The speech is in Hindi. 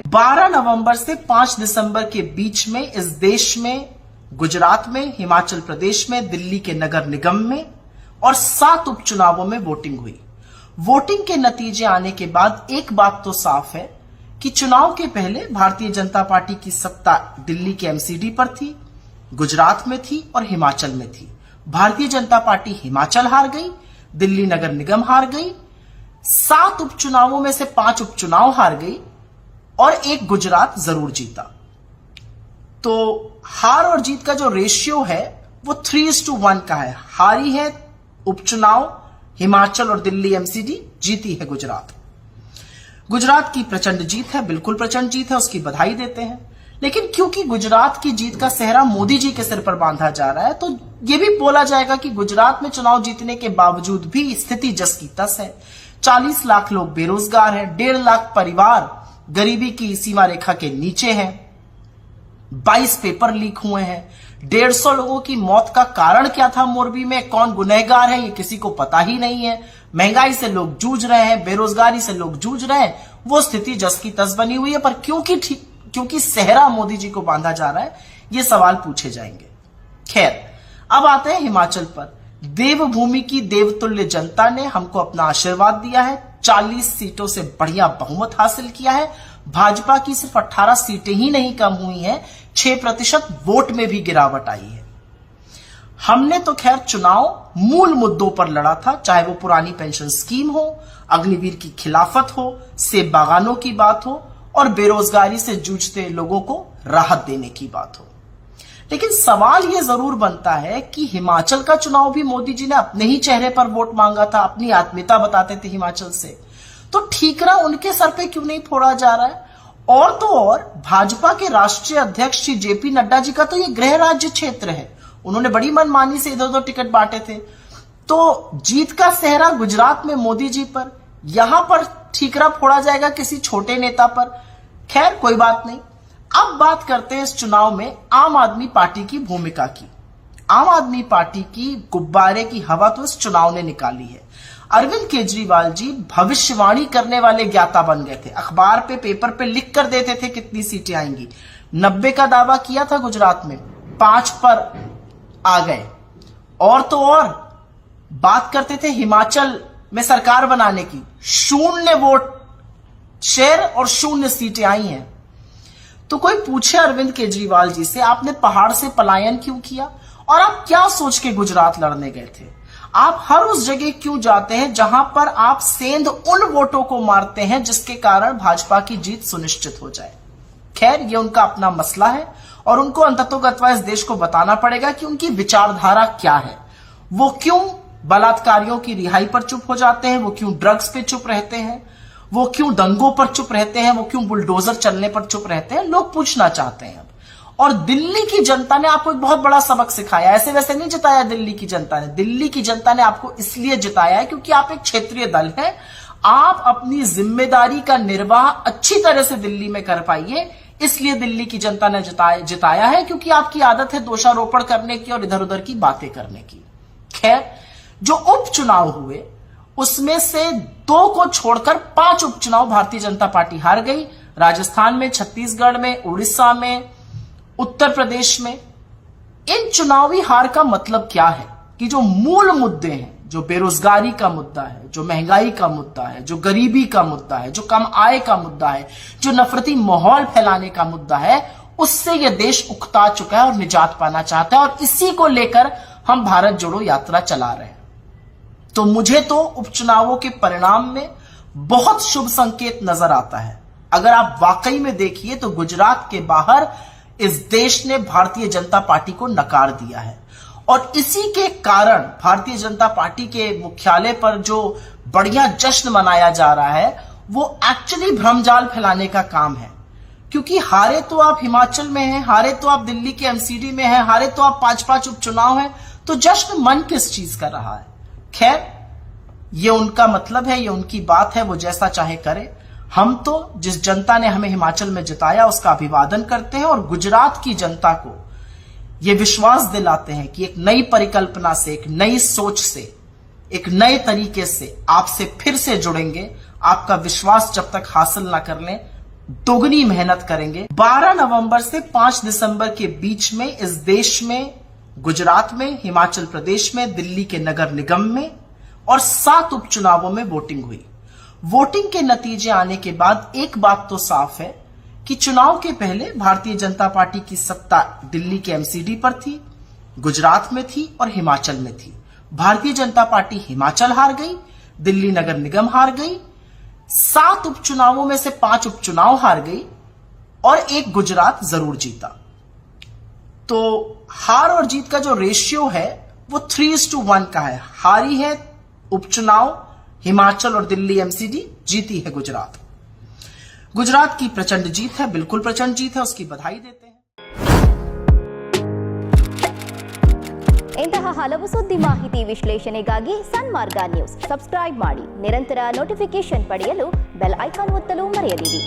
12 नवंबर से 5 दिसंबर के बीच में इस देश में गुजरात में, हिमाचल प्रदेश में, दिल्ली के नगर निगम में और 7 उपचुनावों में वोटिंग हुई। वोटिंग के नतीजे आने के बाद एक बात तो साफ है कि चुनाव के पहले भारतीय जनता पार्टी की सत्ता दिल्ली के एमसीडी पर थी, गुजरात में थी और हिमाचल में थी। भारतीय जनता पार्टी हिमाचल हार गई, दिल्ली नगर निगम हार गई, 7 उपचुनावों में से 5 उपचुनाव हार गई और एक गुजरात जरूर जीता। तो हार और जीत का जो रेशियो है वो 3:1 का है। हारी है उपचुनाव हिमाचल और दिल्ली एमसीडी, जीती है गुजरात। गुजरात की प्रचंड जीत है, बिल्कुल प्रचंड जीत है, उसकी बधाई देते हैं। लेकिन क्योंकि गुजरात की जीत का सेहरा मोदी जी के सिर पर बांधा जा रहा है, तो यह भी बोला जाएगा कि गुजरात में चुनाव जीतने के बावजूद भी स्थिति जस की तस है। 40 लाख लोग बेरोजगार हैं, 1.5 लाख परिवार गरीबी की सीमा रेखा के नीचे हैं, 22 पेपर लीक हुए हैं, 150 लोगों की मौत का कारण क्या था मोरबी में, कौन गुनहगार है, ये किसी को पता ही नहीं है। महंगाई से लोग जूझ रहे हैं, बेरोजगारी से लोग जूझ रहे हैं, वो स्थिति जस की तस बनी हुई है। पर क्योंकि सेहरा मोदी जी को बांधा जा रहा है, ये सवाल पूछे जाएंगे। खैर, अब आते हैं हिमाचल पर। देवभूमि की देवतुल्य जनता ने हमको अपना आशीर्वाद दिया है, 40 सीटों से बढ़िया बहुमत हासिल किया है। भाजपा की सिर्फ 18 सीटें ही नहीं कम हुई हैं, 6% वोट में भी गिरावट आई है। हमने तो खैर चुनाव मूल मुद्दों पर लड़ा था, चाहे वो पुरानी पेंशन स्कीम हो, अग्निवीर की खिलाफत हो, सेब बागानों की बात हो और बेरोजगारी से जूझते लोगों को राहत देने की बात हो। लेकिन सवाल यह जरूर बनता है कि हिमाचल का चुनाव भी मोदी जी ने अपने ही चेहरे पर वोट मांगा था, अपनी आत्मीयता बताते थे हिमाचल से, तो ठीकरा उनके सर पे क्यों नहीं फोड़ा जा रहा है? और तो और भाजपा के राष्ट्रीय अध्यक्ष श्री जेपी नड्डा जी का तो यह गृह राज्य क्षेत्र है, उन्होंने बड़ी मनमानी से इधर उधर टिकट बांटे थे। तो जीत का सेहरा गुजरात में मोदी जी पर, यहां पर ठीकरा फोड़ा जाएगा किसी छोटे नेता पर। खैर, कोई बात नहीं। अब बात करते हैं इस चुनाव में आम आदमी पार्टी की भूमिका की। आम आदमी पार्टी की गुब्बारे की हवा तो इस चुनाव ने निकाली है। अरविंद केजरीवाल जी भविष्यवाणी करने वाले ज्ञाता बन गए थे, अखबार पे, पेपर पे लिख कर देते थे कितनी सीटें आएंगी। 90 का दावा किया था गुजरात में, 5 पर आ गए। और तो और बात करते थे हिमाचल में सरकार बनाने की, 0 वोट शेयर और 0 सीटें आई हैं। तो कोई पूछे अरविंद केजरीवाल जी से, आपने पहाड़ से पलायन क्यों किया और आप क्या सोच के गुजरात लड़ने गए थे? आप हर उस जगह क्यों जाते हैं जहां पर आप सेंध उन वोटों को मारते हैं जिसके कारण भाजपा की जीत सुनिश्चित हो जाए? खैर, ये उनका अपना मसला है और उनको अंततोगत्वा इस देश को बताना पड़ेगा कि उनकी विचारधारा क्या है। वो क्यों बलात्कारियों की रिहाई पर चुप हो जाते हैं, वो क्यों ड्रग्स पे चुप रहते हैं, वो क्यों दंगों पर चुप रहते हैं, वो क्यों बुलडोजर चलने पर चुप रहते हैं, लोग पूछना चाहते हैं। और दिल्ली की जनता ने आपको एक बहुत बड़ा सबक सिखाया। ऐसे वैसे नहीं जिताया दिल्ली की जनता ने। दिल्ली की जनता ने आपको इसलिए जिताया है क्योंकि आप एक क्षेत्रीय दल हैं, आप अपनी जिम्मेदारी का निर्वाह अच्छी तरह से दिल्ली में कर पाइए, इसलिए दिल्ली की जनता ने जिताया है, क्योंकि आपकी आदत है दोषारोपण करने की और इधर उधर की बातें करने की। खैर, जो उपचुनाव हुए उसमें से 2 को छोड़कर 5 उपचुनाव भारतीय जनता पार्टी हार गई। राजस्थान में, छत्तीसगढ़ में, उड़ीसा में, उत्तर प्रदेश में। इन चुनावी हार का मतलब क्या है कि जो मूल मुद्दे हैं, जो बेरोजगारी का मुद्दा है, जो महंगाई का मुद्दा है, जो गरीबी का मुद्दा है, जो कम आय का मुद्दा है, जो नफरती माहौल फैलाने का मुद्दा है, उससे यह देश उकता चुका है और निजात पाना चाहता है। और इसी को लेकर हम भारत जोड़ो यात्रा चला रहे हैं। तो मुझे तो उपचुनावों के परिणाम में बहुत शुभ संकेत नजर आता है। अगर आप वाकई में देखिए तो गुजरात के बाहर इस देश ने भारतीय जनता पार्टी को नकार दिया है और इसी के कारण भारतीय जनता पार्टी के मुख्यालय पर जो बढ़िया जश्न मनाया जा रहा है वो एक्चुअली भ्रमजाल फैलाने का काम है। क्योंकि हारे तो आप हिमाचल में हैं, हारे तो आप दिल्ली के एमसीडी में हैं, हारे तो आप 5-5 उपचुनाव हैं, तो जश्न मन किस चीज का रहा है? खैर, ये उनका मतलब है, ये उनकी बात है, वो जैसा चाहे करे। हम तो जिस जनता ने हमें हिमाचल में जिताया उसका अभिवादन करते हैं और गुजरात की जनता को ये विश्वास दिलाते हैं कि एक नई परिकल्पना से, एक नई सोच से, एक नए तरीके से आपसे फिर से जुड़ेंगे। आपका विश्वास जब तक हासिल ना कर लें दोगुनी मेहनत करेंगे। 12 नवंबर से 5 दिसंबर के बीच में इस देश में, गुजरात में, हिमाचल प्रदेश में, दिल्ली के नगर निगम में और 7 उपचुनावों में वोटिंग हुई। वोटिंग के नतीजे आने के बाद एक बात तो साफ है कि चुनाव के पहले भारतीय जनता पार्टी की सत्ता दिल्ली के एमसीडी पर थी, गुजरात में थी और हिमाचल में थी। भारतीय जनता पार्टी हिमाचल हार गई, दिल्ली नगर निगम हार गई, 7 उपचुनावों में से 5 उपचुनाव हार गई और एक गुजरात जरूर जीता। तो हार और जीत का जो रेशियो है वो 3:1 का है। हारी है उपचुनाव हिमाचल और दिल्ली एमसीडी, जीती है गुजरात। गुजरात की प्रचंड जीत है, बिल्कुल प्रचंड जीत है, उसकी बधाई देते हैं। ಇಂತಹ ಹಲವು ಸುದ್ದಿ ಮಾಹಿತಿ ವಿಶ್ಲೇಷಣೆಗಾಗಿ ಸನ್ಮಾರ್ಗ ನ್ಯೂಸ್ ಸಬ್ಸ್ಕ್ರೈಬ್ ಮಾಡಿ. ನಿರಂತರ ನೋಟಿಫಿಕೇಶನ್ ಪಡೆಯಲು ಬೆಲ್ ಐಕಾನ್ ಒತ್ತಲು ಮರೆಯದಿರಿ.